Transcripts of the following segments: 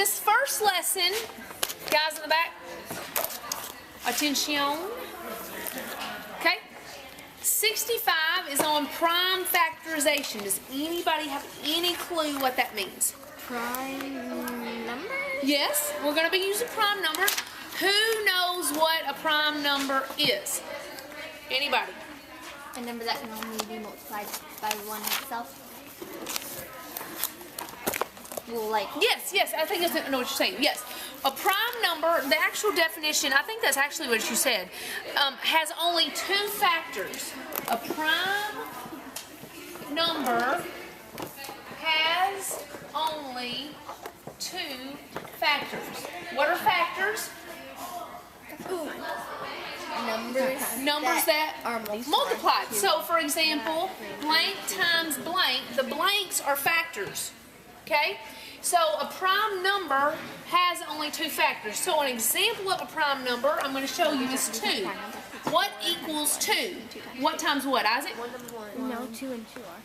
this first lesson, guys in the back, attention. Okay, 65 is on prime factorization. Does anybody have any clue what that means? Prime number? Yes, we're going to be using prime numbers. Who knows what a prime number is? Anybody? A number that can only be multiplied by one itself. Well, like... Yes, I think I know what you're saying. Yes, a prime number, the actual definition, I think that's actually what you said, has only two factors. A prime number has only two factors. What are factors? Numbers that are multiplied. So, for example, blank times blank, the blanks are factors. Okay? So, a prime number has only two factors. So, an example of a prime number, I'm going to show you is 2. What equals 2? What times what, Isaac? No, 2 and 2 are.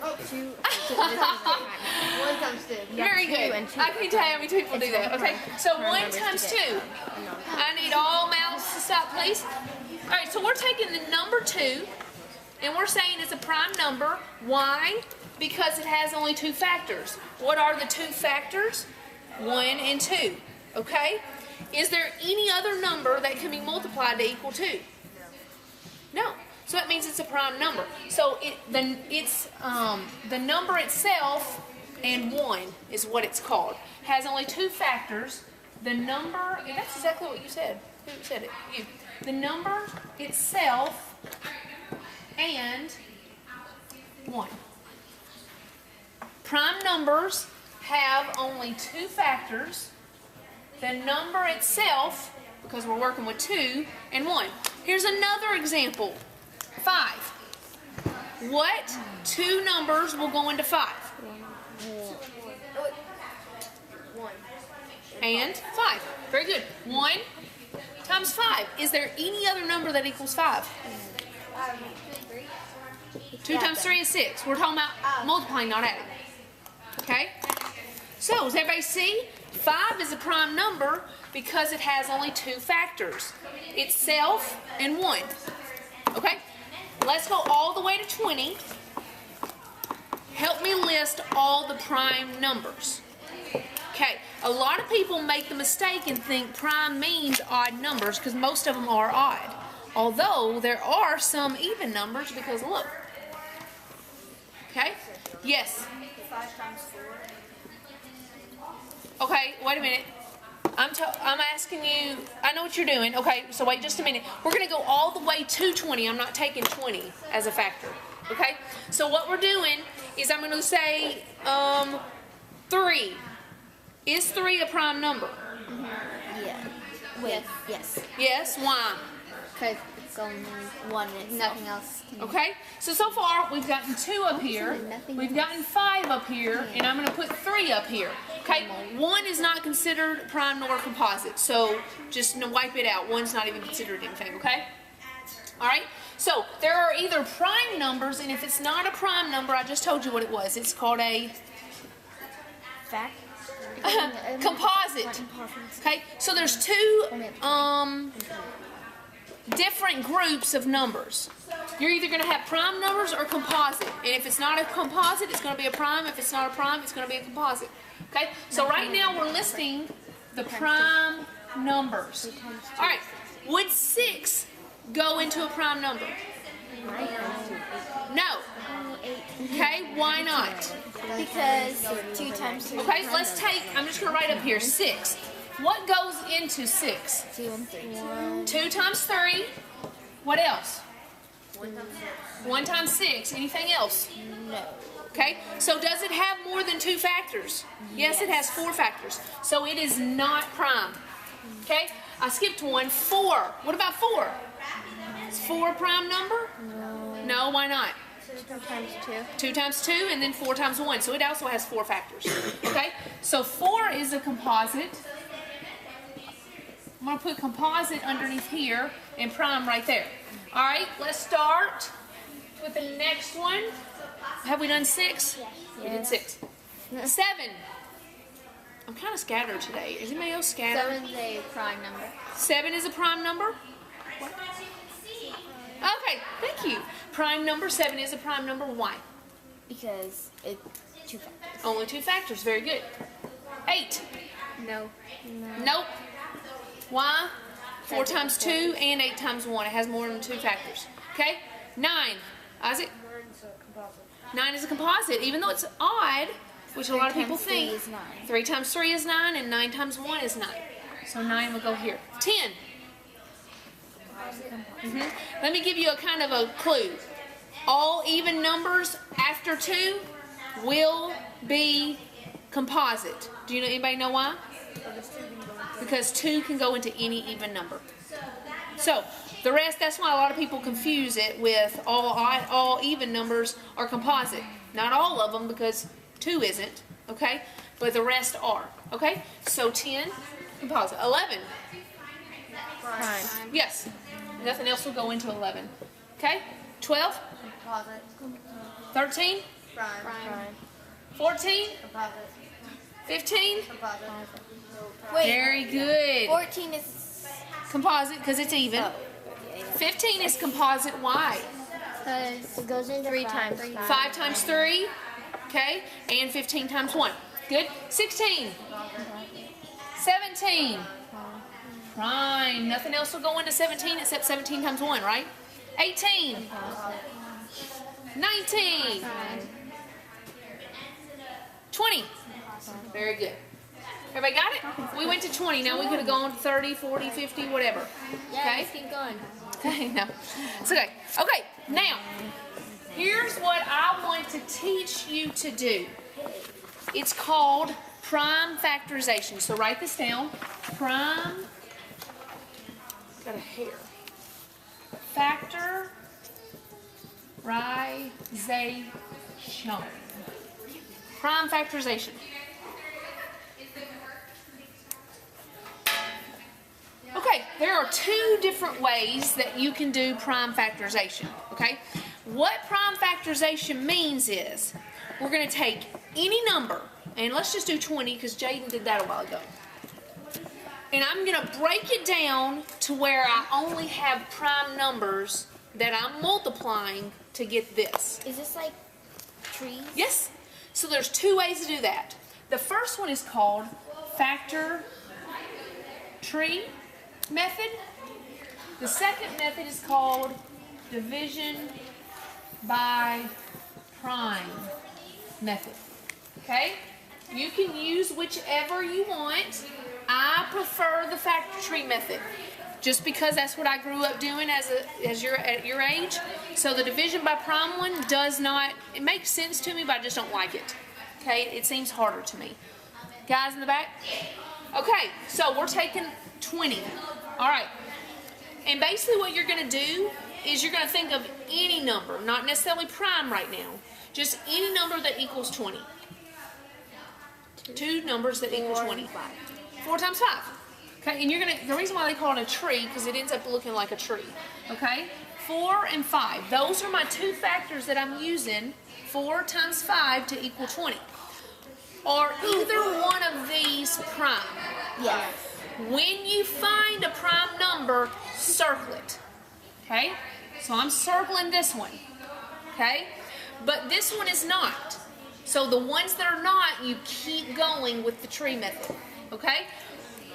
Oh, 2. 1 times 2. Very good. I can tell you how many people do that. Okay, so 1 times 2. I need all mouths to stop, please. All right, so we're taking the number 2, and we're saying it's a prime number. Why? Because it has only two factors. What are the two factors? 1 and 2. Okay? Is there any other number that can be multiplied to equal 2? No. So that means it's a prime number. So the number itself and 1 is what it's called. Has only two factors. The number, and that's exactly what you said. Who said it? You. The number itself and 1. Prime numbers have only two factors. The number itself, because we're working with 2 and 1. Here's another example. 5. What two numbers will go into 5? 1. And 5. Very good. 1 times 5. Is there any other number that equals 5? 2 times 3 is 6. We're talking about multiplying, not adding. Okay? So, does everybody see? 5 is a prime number because it has only two factors. Itself and 1. Okay? Let's go all the way to 20. Help me list all the prime numbers. Okay, a lot of people make the mistake and think prime means odd numbers because most of them are odd. Although there are some even numbers because look. Okay? Yes? 5 times 4. Okay, wait a minute. I'm asking you, I know what you're doing. Okay, so wait just a minute. We're going to go all the way to 20. I'm not taking 20 as a factor. Okay? So what we're doing is I'm going to say 3. Is 3 a prime number? Yeah. Wait, yes. Yes, why? Because it's only 1 and nothing else. Okay, so far we've gotten 2 up here, we've gotten 5 up here, and I'm going to put 3 up here. Okay, 1 is not considered prime nor composite, so just wipe it out. 1's not even considered anything, okay? Alright, so there are either prime numbers, and if it's not a prime number, I just told you what it was. It's called a Fact? composite. Okay, so there's 2 different groups of numbers. You're either going to have prime numbers or composite. And if it's not a composite, it's going to be a prime. If it's not a prime, it's going to be a composite. Okay? So right now we're listing the prime numbers. All right. Would 6 go into a prime number? No. Okay, why not? Because 2 times 2. Okay, let's take, I'm just going to write up here, 6. What goes into 6? 2 and 3. 2 times 3. What else? 1 times 6. 1 times 6. Anything else? No. Okay, so does it have more than 2 factors? Yes, it has 4 factors. So it is not prime. Okay, I skipped 1. 4. What about 4? Is 4 a prime number? No, why not? 2 times 2. 2 times 2 and then 4 times 1. So it also has 4 factors. Okay, so 4 is a composite. I'm going to put composite underneath here and prime right there. All right, let's start with the next one. Have we done 6? Yes. We did 6. 7. I'm kind of scattered today. Is anybody else scattered? 7's a prime number. 7 is a prime number? What? Okay, thank you. Prime number 7 is a prime number. Why? Because it's 2 factors. Only 2 factors. Very good. 8. No. Nope. Why? 4 times 2 and 8 times 1. It has more than 2 factors. Okay? 9. Isaac? 9 is a composite, even though it's odd, which a lot of people think. 3 is 9. 3 times 3 is 9, and 9 times 1 is 9. So 9 will go here. 10. Let me give you a kind of a clue. All even numbers after 2 will be composite. Do you know, anybody know why? Because 2 can go into any even number. So the rest, that's why a lot of people confuse it with all even numbers are composite. Not all of them, because 2 isn't, okay? But the rest are, okay? So 10, composite. 11. Prime. Yes. Nothing else will go into 11. Okay? 12. Composite. 13. Prime. 14. Composite. 15. Composite. Wait, Very good. 14 is... Composite, because it's even. Oh. 15 is composite. Why? Because it goes into 3 times 5 times 3. Okay? And 15 times 1. Good. 16. 17. Prime. Nothing else will go into 17 except 17 times 1, right? 18. 19. 20. Very good. Everybody got it? We went to 20. Now we could have gone to 30, 40, 50, whatever. Okay? keep going. Okay, no. It's okay. Okay, now, here's what I want to teach you to do. It's called prime factorization. So write this down. Prime, got a hair. Factorization. Prime factorization. Okay, there are 2 different ways that you can do prime factorization, okay? What prime factorization means is we're going to take any number, and let's just do 20 because Jaden did that a while ago. And I'm going to break it down to where I only have prime numbers that I'm multiplying to get this. Is this like trees? Yes. So there's 2 ways to do that. The first one is called factor tree method. The second method is called division by prime method. Okay? You can use whichever you want. I prefer the factor tree method just because that's what I grew up doing at your age. So the division by prime one does not, it makes sense to me, but I just don't like it. Okay? It seems harder to me. Guys in the back? Okay, so we're taking 20. All right. And basically what you're going to do is you're going to think of any number, not necessarily prime right now, just any number that equals 20. 2 numbers that equal 20. 4 times 5. Okay, and you're going to, the reason why they call it a tree, because it ends up looking like a tree. Okay? 4 and 5. Those are my 2 factors that I'm using, 4 times 5 to equal 20. Are either one of these prime? Yes. When you find a prime number, circle it. Okay? So I'm circling this one. Okay? But this one is not. So the ones that are not, you keep going with the tree method. Okay?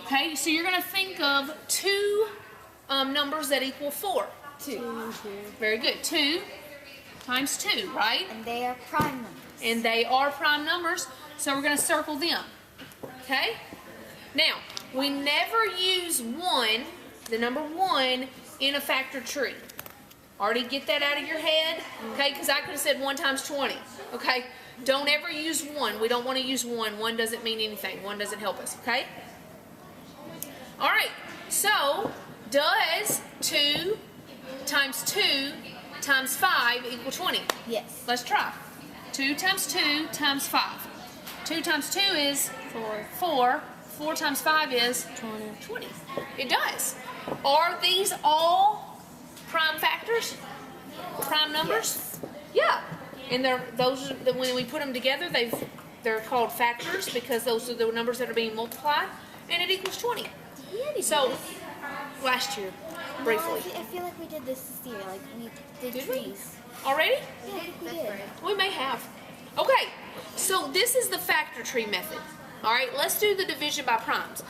Okay, so you're going to think of 2 numbers that equal 4. 2. Very good. 2 times 2, right? And they are prime numbers. And they are prime numbers, so we're going to circle them. Okay? Now, we never use 1, the number 1, in a factor tree. Already get that out of your head, okay? Because I could have said 1 times 20, okay? Don't ever use 1. We don't want to use 1. 1 doesn't mean anything. 1 doesn't help us, okay? All right, so does 2 times 2 times 5 equal 20? Yes. Let's try. 2 times 2 times 5. 2 times 2 is 4. 4 times 5 is 20. It does. Are these all prime factors? Prime numbers? Yes. Yeah. And they're, those are the, when we put them together, they've They're called factors because those are the numbers that are being multiplied, and it equals 20. So, last year, briefly. I feel like we did this year. Like we did Did we? trees. Already? Yeah, I think we did. We may have. Okay, so this is the factor tree method. All right, let's do the division by primes.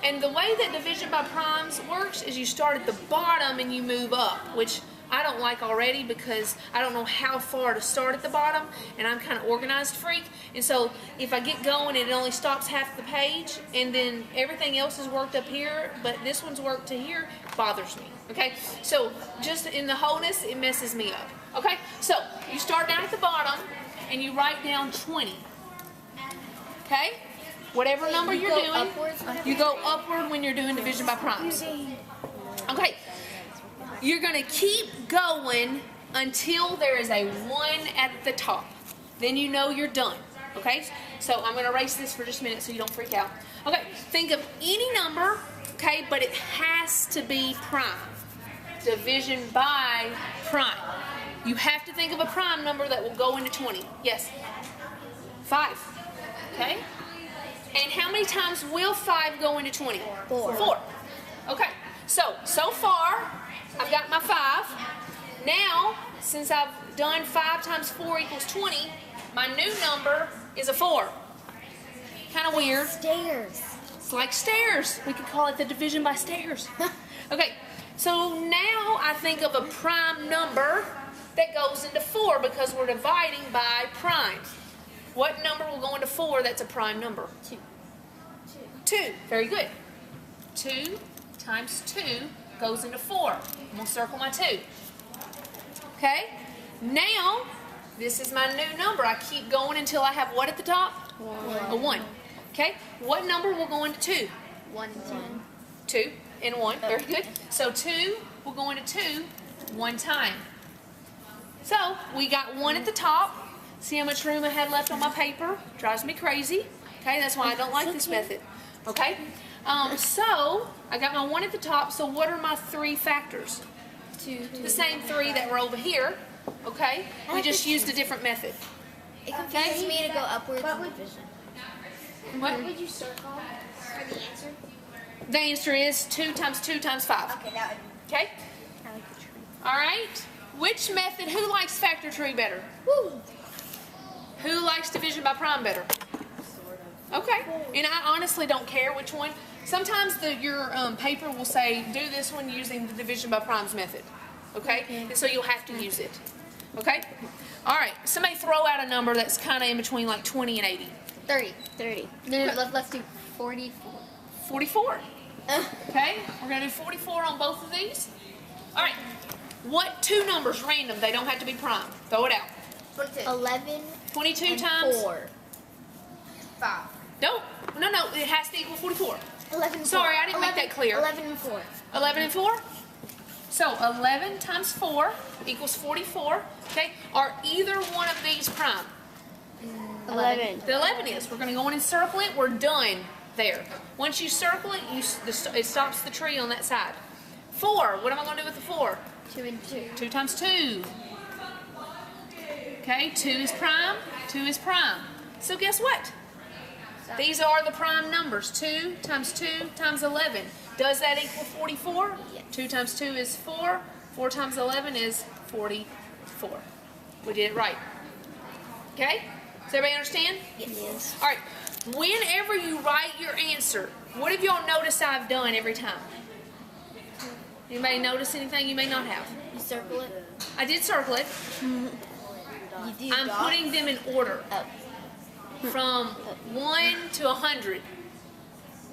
And the way that division by primes works is you start at the bottom and you move up, which I don't like already because I don't know how far to start at the bottom, and I'm kind of organized freak. And so if I get going, it only stops half the page, and then everything else is worked up here, but this one's worked to here, bothers me. Okay, so just in the wholeness, it messes me up. Okay, so you start down at the bottom and you write down 20. Okay, whatever number you're doing, you go upward when you're doing division by primes. Okay, you're going to keep going until there is a 1 at the top. Then you know you're done. Okay, so I'm going to erase this for just a minute so you don't freak out. Okay, think of any number, okay, but it has to be prime. Division by prime. You have to think of a prime number that will go into 20. Yes? 5. Okay? And how many times will 5 go into 20? 4. Okay, so far, I've got my 5. Now, since I've done 5 times 4 equals 20, my new number is a 4. Kind of weird. Stairs. It's like stairs. We could call it the division by stairs. Okay, so now I think of a prime number that goes into 4 because we're dividing by primes. What number will go into 4 that's a prime number? 2. 2. Very good. 2 times 2 goes into 4. I'm going to circle my 2. Okay? Now, this is my new number. I keep going until I have what at the top? 1. A 1. Okay? What number will go into 2? 1 and 10. 2 and 1. Very good. So 2 will go into 2 one time. So we got 1 at the top. See how much room I had left on my paper? Drives me crazy. Okay, that's why I don't like this method. Okay, so I got my 1 at the top. So what are my 3 factors? 2. The same 3 that were over here. Okay, we just used a different method. It confuses me to go upwards in division. What? Would you circle for the answer? The answer is 2 times 2 times 5. Okay, that would. Okay. I like the tree. All right. Which method? Who likes factor tree better? Woo! Who likes division by prime better? Okay. And I honestly don't care which one. Sometimes your paper will say, do this one using the division by primes method. Okay? And so you'll have to use it. Okay? All right. Somebody throw out a number that's kind of in between like 20 and 80. 30. No, let's do 44. 44. Okay? We're going to do 44 on both of these. All right. What 2 numbers, random, they don't have to be prime. Throw it out. 22. 11 22 and times? 4. 5. No, it has to equal 44. 11 and 4. Sorry, I didn't make that clear. 11 and 4. 11 and 4? So 11 times 4 equals 44. Okay, are either one of these prime? 11. The 11 is. We're going to go in and circle it. We're done there. Once you circle it, it stops the tree on that side. 4, what am I going to do with the 4? 2 and 2. 2 times 2. Okay, 2 is prime, 2 is prime. So guess what? These are the prime numbers. 2 times 2 times 11. Does that equal 44? Yes. 2 times 2 is 4. 4 times 11 is 44. We did it right. Okay? Does everybody understand? Yes. All right. Whenever you write your answer, what have y'all noticed I've done every time? Anybody notice anything you may not have? You circle it. I did circle it. You do I'm dots. putting them in order. Oh. From 1 to 100,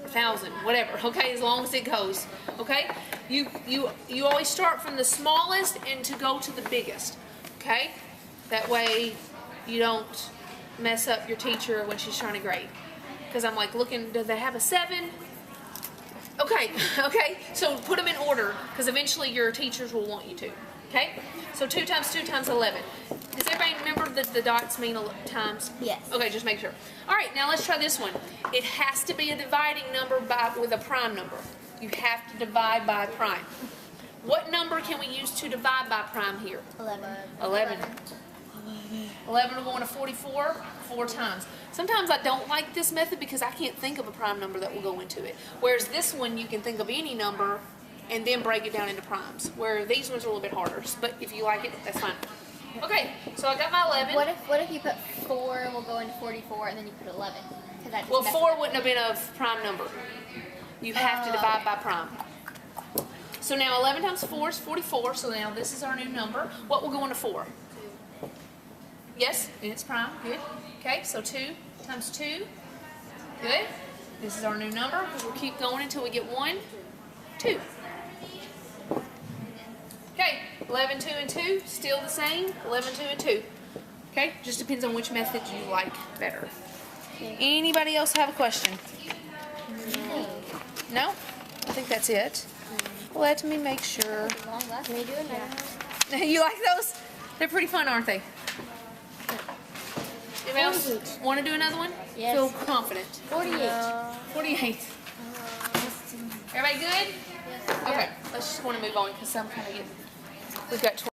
1,000, whatever. Okay, as long as it goes. Okay, you always start from the smallest and to go to the biggest. Okay, that way you don't mess up your teacher when she's trying to grade. Because I'm like looking, do they have a 7? Okay, okay. So put them in order because eventually your teachers will want you to. Okay, so 2 times 2 times 11. Does everybody remember that the dots mean times? Yes. Okay, just make sure. All right, now let's try this one. It has to be a dividing number with a prime number. You have to divide by prime. What number can we use to divide by prime here? 11. 11. 11 will go into 44 4 times. Sometimes I don't like this method because I can't think of a prime number that will go into it. Whereas this one, you can think of any number and then break it down into primes. Where these ones are a little bit harder. But if you like it, that's fine. Okay, so I got my 11. What if you put 4 will go into 44 and then you put 11? Because that just Well, messes 4 up. wouldn't have been a prime number. You have to divide by prime. So now 11 times 4 is 44, so now this is our new number. What will go into 4? Yes, it's prime, good. Okay, so 2 times 2, good. This is our new number, because we'll keep going until we get 1, 2. Okay, 11, 2, and 2, still the same, 11, 2, and 2. Okay, just depends on which method you like better. Anybody else have a question? No? I think that's it. Let me make sure. Long last. May do another one? You like those? They're pretty fun, aren't they? Anybody else want to do another one? Yes. Feel confident. 48. 48. Everybody good? Yes. Okay, let's just want to move on because I'm kind of getting. We've got 12.